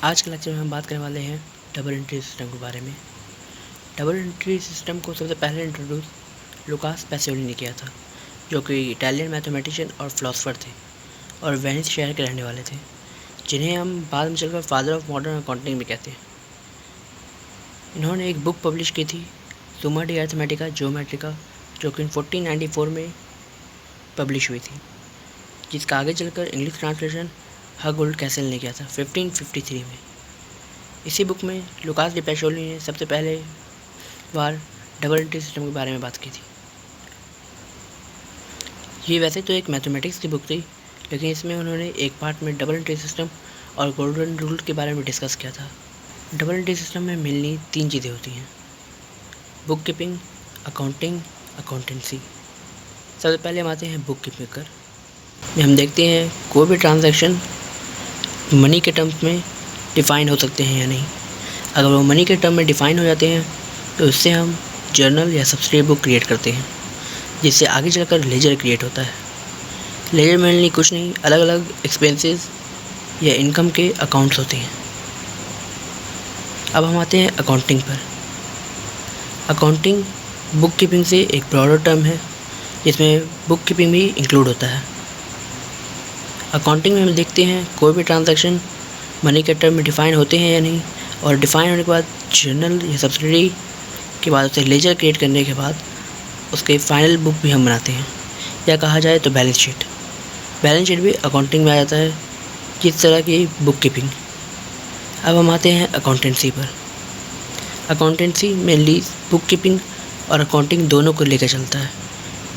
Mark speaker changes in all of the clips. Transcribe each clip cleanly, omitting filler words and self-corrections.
Speaker 1: आज के लेक्चर में हम बात करने वाले हैं डबल एंट्री सिस्टम के बारे में। डबल एंट्री सिस्टम को सबसे पहले इंट्रोड्यूस लुकास पैसिओली ने किया था, जो कि इटालियन मैथमेटिशियन और फिलोसोफर थे और वेनिस शहर के रहने वाले थे, जिन्हें हम बाद में चलकर फादर ऑफ मॉडर्न अकाउंटिंग भी कहते हैं। इन्होंने एक बुक पब्लिश की थी, सुमा डी अरिथमेटिका ज्योमेट्रिका, जो कि 1494 में पब्लिश हुई थी, जिसका आगे चलकर इंग्लिश ट्रांसलेशन हगोल्ड कैसल ने किया था 1553 में। इसी बुक में लुकास डी पैसिओली ने सबसे पहले बार डबल एंट्री सिस्टम के बारे में बात की थी। ये वैसे तो एक मैथमेटिक्स की बुक थी, लेकिन इसमें उन्होंने एक पार्ट में डबल एंट्री सिस्टम और गोल्डन रूल के बारे में डिस्कस किया था। डबल एंट्री सिस्टम में मेनली 3 चीज़ें होती हैं: बुक कीपिंग, अकाउंटिंग, अकाउंटेंसी। सबसे पहले हम आते हैं बुक कीपिंग कर। हम देखते हैं कोई भी ट्रांजैक्शन मनी के टर्म्स में डिफ़ाइन हो सकते हैं या नहीं। अगर वो मनी के टर्म में डिफ़ाइन हो जाते हैं तो इससे हम जर्नल या सब्सिडरी बुक क्रिएट करते हैं, जिससे आगे चलकर लेजर क्रिएट होता है। लेजर मेनली कुछ नहीं, अलग अलग एक्सपेंसेस या इनकम के अकाउंट्स होते हैं। अब हम आते हैं अकाउंटिंग पर। अकाउंटिंग बुक कीपिंग से एक ब्रॉडर टर्म है, जिसमें बुक कीपिंग भी इंक्लूड होता है। अकाउंटिंग में हम देखते हैं कोई भी ट्रांजैक्शन मनी के टर्म में डिफ़ाइन होते हैं या नहीं, और डिफ़ाइन होने के बाद जर्नल या सब्सिडरी के बाद उसे लेजर क्रिएट करने के बाद उसके फाइनल बुक भी हम बनाते हैं, या कहा जाए तो बैलेंस शीट। बैलेंस शीट भी अकाउंटिंग में आ जाता है, जिस तरह की बुक कीपिंग। अब हम आते हैं अकाउंटेंसी पर। अकाउंटेंसी मेनली बुक कीपिंग और अकाउंटिंग दोनों को लेकर चलता है।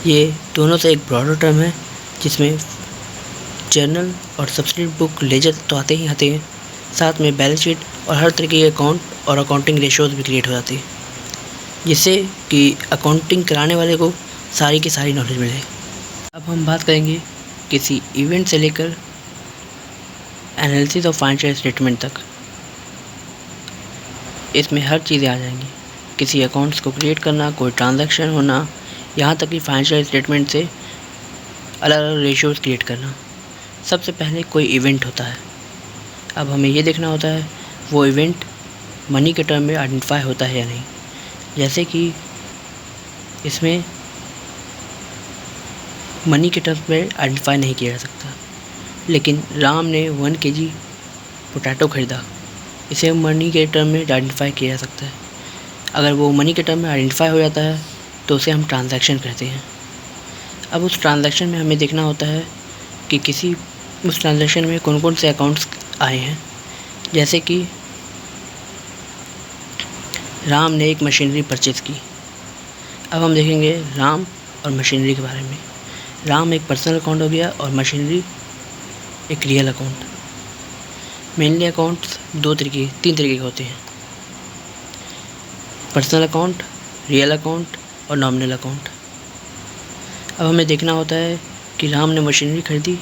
Speaker 1: ये दोनों से एक ब्रॉडर टर्म है, जिसमें जर्नल और सब्सिडरी बुक लेजर तो आते हैं, साथ में बैलेंस शीट और हर तरीके के अकाउंट और अकाउंटिंग रेशियोज भी क्रिएट हो जाती है, जिससे कि अकाउंटिंग कराने वाले को सारी की सारी नॉलेज मिले। अब हम बात करेंगे किसी इवेंट से लेकर एनालिसिस ऑफ फाइनेंशियल स्टेटमेंट तक। इसमें हर चीज़ें आ जाएंगी, किसी अकाउंट्स को क्रिएट करना, कोई ट्रांजैक्शन होना, यहाँ तक कि फाइनेंशियल स्टेटमेंट से अलग अलग रेशियोज क्रिएट करना। सबसे पहले कोई इवेंट होता है। अब हमें ये देखना होता है वो इवेंट मनी के टर्म में आइडेंटिफाई होता है या नहीं। जैसे कि इसमें मनी के टर्म में आइडेंटिफाई नहीं किया जा सकता, लेकिन राम ने 1 kg पोटैटो ख़रीदा, इसे मनी के टर्म में आइडेंटिफाई किया जा सकता है। अगर वो मनी के टर्म में आइडेंटिफाई हो जाता है तो उसे हम ट्रांजैक्शन कहते हैं। अब उस ट्रांजैक्शन में हमें देखना होता है कि उस ट्रांजैक्शन में कौन कौन से अकाउंट्स आए हैं। जैसे कि राम ने एक मशीनरी परचेज़ की। अब हम देखेंगे राम और मशीनरी के बारे में। राम एक पर्सनल अकाउंट हो गया और मशीनरी एक रियल अकाउंट। मेनली अकाउंट्स 3 तरीके के होते हैं: पर्सनल अकाउंट, रियल अकाउंट और नॉमिनल अकाउंट। अब हमें देखना होता है कि राम ने मशीनरी खरीदी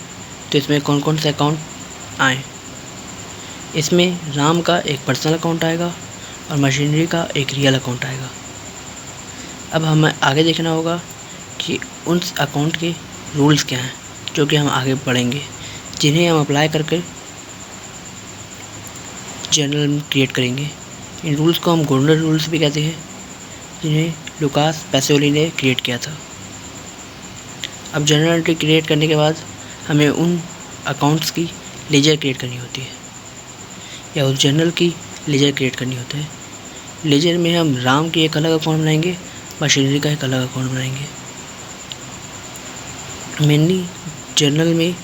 Speaker 1: तो इसमें कौन कौन से अकाउंट आए। इसमें राम का एक पर्सनल अकाउंट आएगा और मशीनरी का एक रियल अकाउंट आएगा। अब हमें आगे देखना होगा कि उन अकाउंट के रूल्स क्या हैं, जो कि हम आगे पढ़ेंगे, जिन्हें हम अप्लाई करके जर्नल क्रिएट करेंगे। इन रूल्स को हम गोल्डन रूल्स भी कहते हैं, जिन्हें लुकास पैसिओली ने क्रिएट किया था। अब जर्नल एंट्री क्रिएट करने के बाद हमें उन अकाउंट्स की लेजर क्रिएट करनी होती है, या उस जर्नल की लेजर क्रिएट करनी होती है। लेजर में हम राम की एक अलग अकाउंट बनाएंगे, मशीनरी का एक अलग अकाउंट बनाएंगे। मेनली जर्नल में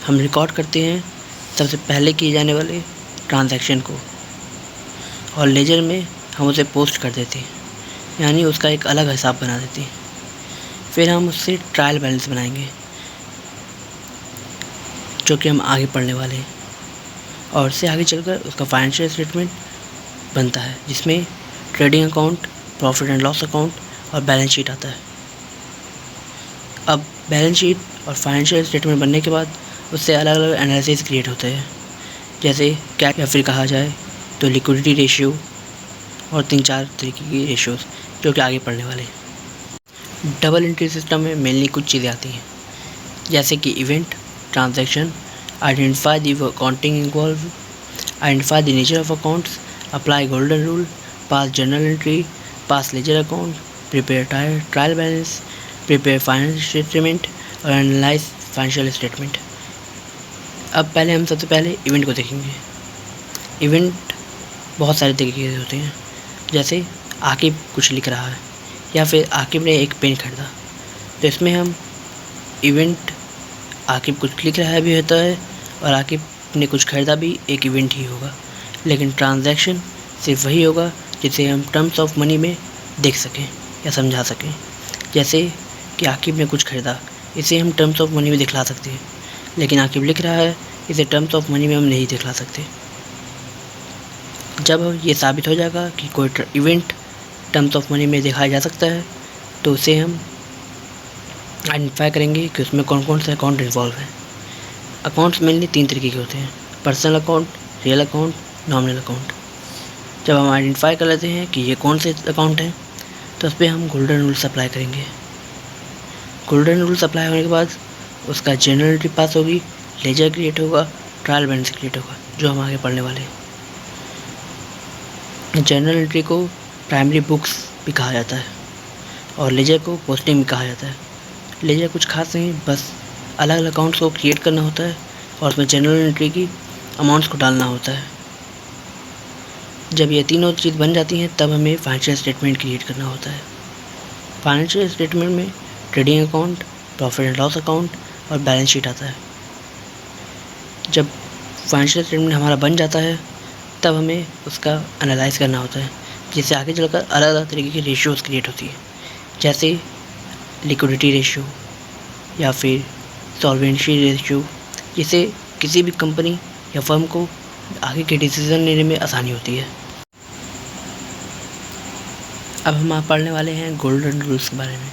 Speaker 1: हम रिकॉर्ड करते हैं सबसे पहले किए जाने वाले ट्रांजैक्शन को, और लेजर में हम उसे पोस्ट कर देते हैं, यानी उसका एक अलग हिसाब बना देते हैं। फिर हम उससे ट्रायल बैलेंस बनाएंगे, जो कि हम आगे पढ़ने वाले हैं, और उससे आगे चलकर उसका फाइनेंशियल स्टेटमेंट बनता है, जिसमें trading account, profit and loss account और बैलेंस शीट आता है। अब बैलेंस शीट और फाइनेंशियल स्टेटमेंट बनने के बाद उससे अलग अलग एनालिसिस क्रिएट होते हैं, जैसे क्या, या फिर कहा जाए तो लिक्विडिटी रेशियो और 3-4 तरीके की रेशियोज, जो कि आगे पढ़ने वाले हैं। डबल एंट्री सिस्टम में मेनली कुछ चीज़ें आती हैं, जैसे कि event, transaction, identify the accounting involve, identify the nature of accounts, apply golden rule, pass journal entry, pass ledger account, prepare trial balance, prepare financial statement और एनालाइज फाइनेंशियल स्टेटमेंट। अब पहले हम सबसे पहले इवेंट को देखेंगे। इवेंट बहुत सारे तरीके के होते हैं, जैसे आकिब कुछ लिख रहा है या फिर आकिब ने एक पेन खरीदा, तो इसमें हम इवेंट आकिब कुछ लिख रहा है भी होता है और आकिब ने कुछ खरीदा भी एक इवेंट ही होगा। लेकिन ट्रांजैक्शन सिर्फ वही होगा जिसे हम टर्म्स ऑफ मनी में देख सकें या समझा सकें। जैसे कि आकिब ने कुछ खरीदा, इसे हम टर्म्स ऑफ मनी में दिखला सकते हैं, लेकिन आकिब लिख रहा है, इसे टर्म्स ऑफ मनी में हम नहीं दिखला सकते। जब ये साबित हो जाएगा कि कोई इवेंट टर्म्स ऑफ मनी में दिखाया जा सकता है, तो उसे हम आइडेंटिफाई करेंगे कि उसमें कौन कौन से अकाउंट इन्वॉल्व हैं। अकाउंट्स मेनली 3 तरीके के होते हैं, personal account, real account, nominal account. जब हम आइडेंटिफाई कर लेते हैं कि ये कौन से अकाउंट हैं, तो उस पर हम गोल्डन रूल्स अप्लाई करेंगे। गोल्डन रूल्स अप्लाई होने के बाद उसका जर्नल एंट्री पास होगी, लेजर क्रिएट होगा, ट्रायल बैलेंस क्रिएट होगा, जो हम आगे पढ़ने वाले हैं। जर्नल एंट्री को प्राइमरी बुक्स भी कहा जाता है और लेजर को पोस्टिंग भी कहा जाता है। लेजर कुछ खास नहीं, बस अलग अलग अकाउंट्स को क्रिएट करना होता है और उसमें जर्नल एंट्री की अमाउंट्स को डालना होता है। जब ये तीनों चीज़ बन जाती हैं, तब हमें फाइनेंशियल स्टेटमेंट क्रिएट करना होता है। फाइनेंशियल स्टेटमेंट में trading account, profit and loss account और बैलेंस शीट आता है। जब फाइनेंशियल स्टेटमेंट हमारा बन जाता है, तब हमें उसका एनालाइज करना होता है, जिससे आगे चलकर अलग अलग तरीके की रेशियोज़ क्रिएट होती है, जैसे लिक्विडिटी रेशियो या फिर सॉल्वेंसी रेशियो, जिससे किसी भी कंपनी या फर्म को आगे के डिसीजन लेने में आसानी होती है। अब हम पढ़ने वाले हैं गोल्डन रूल्स के बारे में।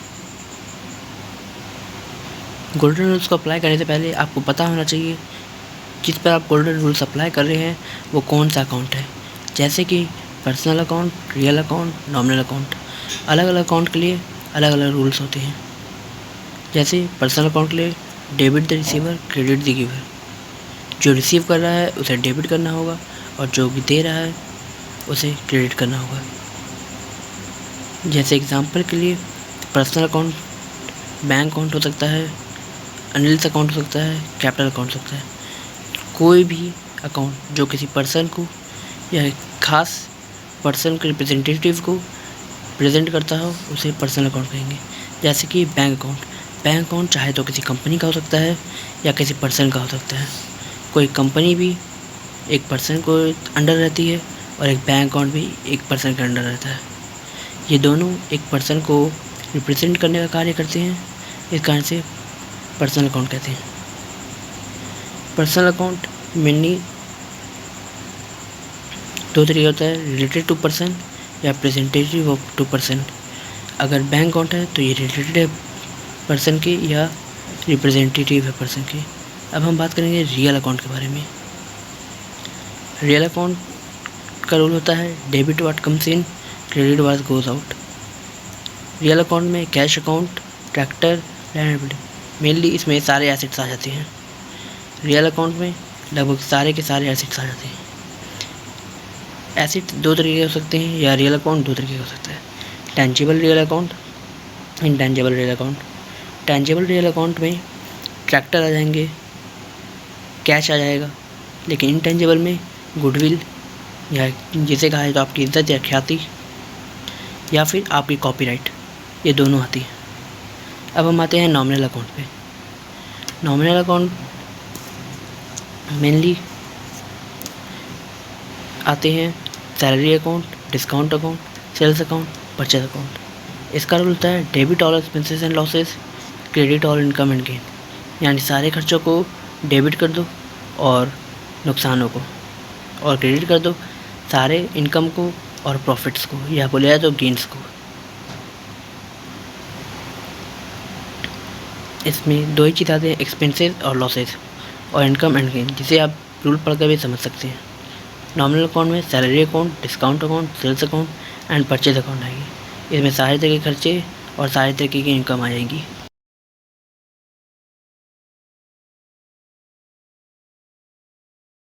Speaker 1: गोल्डन रूल्स को अप्लाई करने से पहले आपको पता होना चाहिए जिस पर आप गोल्डन रूल्स अप्लाई कर रहे हैं वो कौन सा अकाउंट है। जैसे कि personal account, real account, nominal account. अलग अलग अकाउंट के लिए अलग अलग रूल्स होते हैं। जैसे पर्सनल अकाउंट के लिए debit the receiver, credit the giver. जो रिसीव कर रहा है उसे डेबिट करना होगा और जो भी दे रहा है उसे क्रेडिट करना होगा। जैसे एग्जांपल के लिए पर्सनल अकाउंट बैंक अकाउंट हो सकता है, अनलिस्ट अकाउंट हो सकता है, कैपिटल अकाउंट हो सकता है। कोई भी अकाउंट जो किसी पर्सन को या खास पर्सन के रिप्रेजेंटेटिव को प्रेजेंट करता हो उसे पर्सनल अकाउंट कहेंगे। जैसे कि बैंक अकाउंट चाहे तो किसी कंपनी का हो सकता है या किसी पर्सन का हो सकता है। कोई कंपनी भी एक पर्सन को अंडर रहती है और एक बैंक अकाउंट भी एक पर्सन के अंडर रहता है। ये दोनों एक पर्सन को रिप्रेजेंट करने का कार्य करते हैं, इस कारण से पर्सनल अकाउंट कहते हैं। पर्सनल अकाउंट मेनली 2 तरीके होता है, रिलेटेड टू पर्सन या रिप्रेजेंटेटिव ऑफ टू पर्सन। अगर बैंक अकाउंट है तो ये रिलेटेड है पर्सन के या रिप्रेजेंटेटिव है पर्सन के। अब हम बात करेंगे रियल अकाउंट के बारे में। रियल अकाउंट का रूल होता है debit what comes in, credit what goes out. Real account में cash account, tractor, land, mainly इसमें सारे एसेट्स आ जाते हैं। रियल अकाउंट में लगभग सारे के सारे एसेट्स आ जाते हैं। एसेट 2 तरीके हो सकते हैं या रियल अकाउंट 2 तरीके हो सकता है, tangible real account, intangible real account. Tangible real account में ट्रैक्टर आ जाएंगे, कैश आ जाएगा, लेकिन इंटेंजिबल में गुडविल या जिसे कहा जाए तो आपकी इज्जत या ख्याति या फिर आपकी कॉपीराइट, ये दोनों आती है। अब हम आते हैं नॉमिनल अकाउंट पे। नॉमिनल अकाउंट मेनली आते हैं salary account, discount account, sales account, purchase account. इसका रूल होता है debit all expenses and losses, credit all income and gain. यानी सारे खर्चों को डेबिट कर दो और नुकसानों को, और क्रेडिट कर दो सारे इनकम को और प्रॉफिट्स को, या बोले जाए तो गेन्स को। इसमें 2 ही चीज़ आते हैं, एक्सपेंसेस और लॉसेस, और इनकम एंड गेन, जिसे आप रूल पढ़ कर भी समझ सकते हैं। नॉमिनल अकाउंट में salary account, discount account, sales account and purchase account आएगी। इसमें सारे तरह के खर्चे और सारे तरीके की इनकम आ जाएगी।